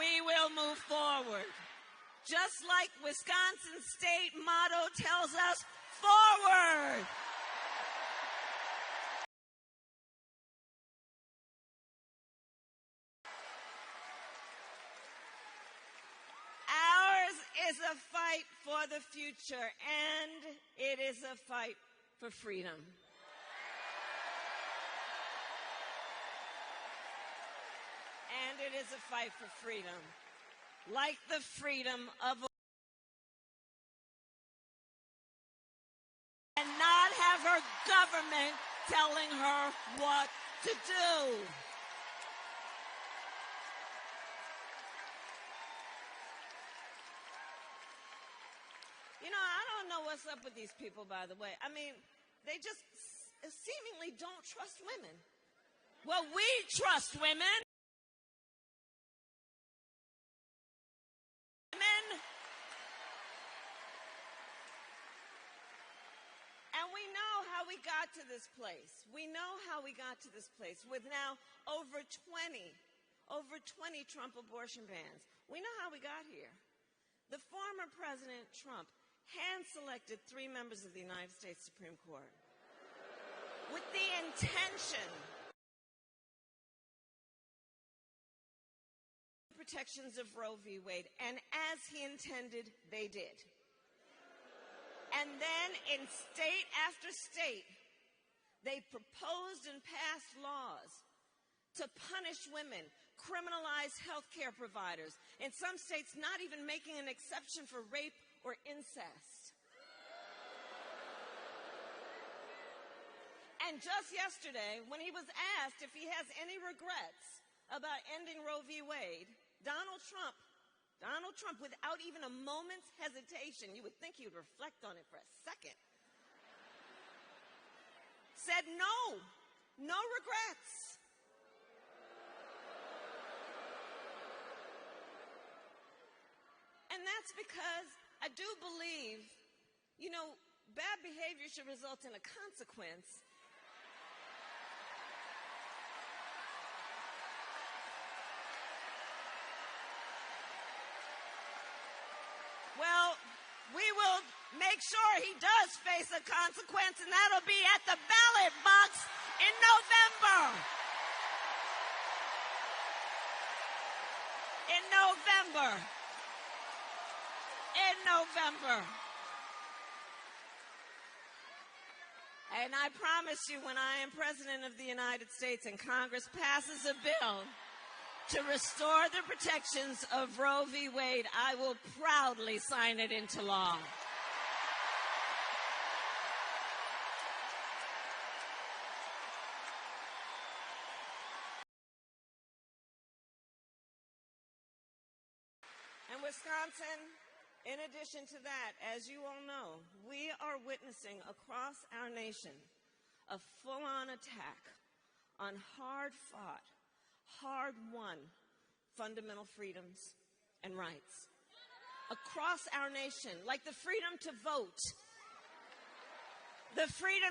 we will move forward. Just like Wisconsin's state motto tells us, forward. Ours is a fight for the future, and it is a fight for freedom. And it is a fight for freedom, like the freedom of and not have her government telling her what to do. You know, I don't know what's up with these people, by the way. I mean, they just seemingly don't trust women. Well, we trust women. And we know how we got to this place. We know how we got to this place with now over 20 Trump abortion bans. We know how we got here. The former President Trump hand-selected 3 members of the United States Supreme Court with the intention protections of Roe v. Wade, and as he intended, they did. And then in state after state, they proposed and passed laws to punish women, criminalize health care providers, in some states not even making an exception for rape or incest. And just yesterday, when he was asked if he has any regrets about ending Roe v. Wade, Donald Trump, without even a moment's hesitation, you would think he would reflect on it for a second, said no regrets. And that's because I do believe, you know, bad behavior should result in a consequence. Well, we will make sure he does face a consequence, and that'll be at the ballot box in November. In November. And I promise you, when I am President of the United States and Congress passes a bill to restore the protections of Roe v. Wade, I will proudly sign it into law. And Wisconsin, in addition to that, as you all know, we are witnessing across our nation a full-on attack on hard-fought, hard-won fundamental freedoms and rights across our nation, like the freedom to vote, the freedom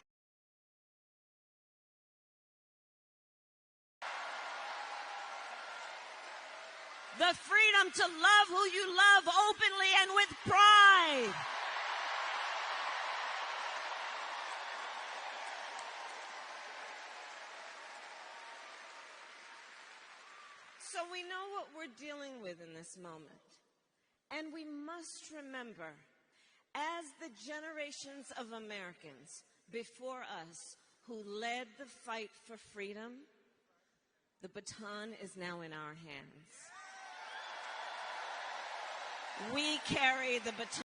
to love who you love openly and with pride. So we know what we're dealing with in this moment. And we must remember, as the generations of Americans before us who led the fight for freedom, the baton is now in our hands. We carry the baton.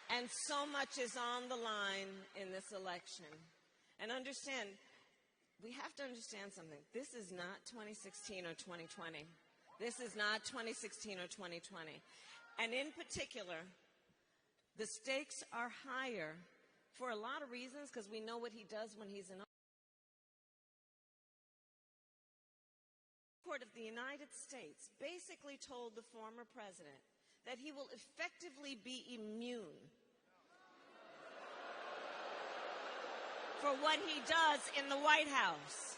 And so much is on the line in this election. And understand, we have to understand something. This is not 2016 or 2020. This is not 2016 or 2020. And in particular, the stakes are higher for a lot of reasons, because we know what he does when he's in office. The Court of the United States basically told the former president that he will effectively be immune for what he does in the White House.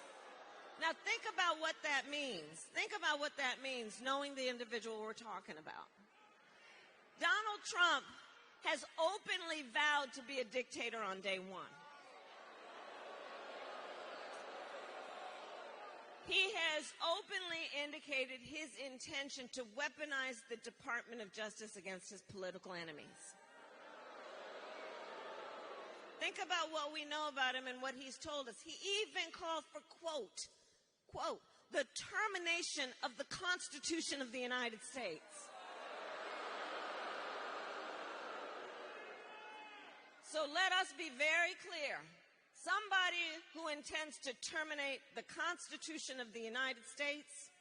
Now think about what that means. Think about what that means, knowing the individual we're talking about. Donald Trump has openly vowed to be a dictator on day one. He has openly indicated his intention to weaponize the Department of Justice against his political enemies. Think about what we know about him and what he's told us. He even called for, quote, the termination of the Constitution of the United States. So let us be very clear. Somebody who intends to terminate the Constitution of the United States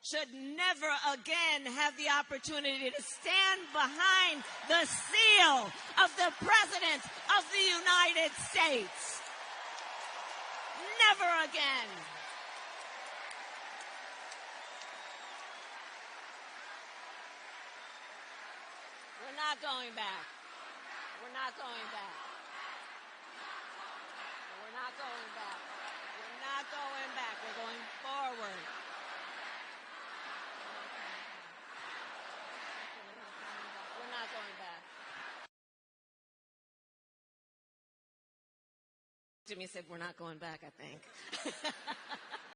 should never again have the opportunity to stand behind the seal of the President of the United States. Never again. We're not going back. We're not going back. We're not going back. We're not going back. We're going forward. We're not going back. Jimmy said, we're not going back, I think.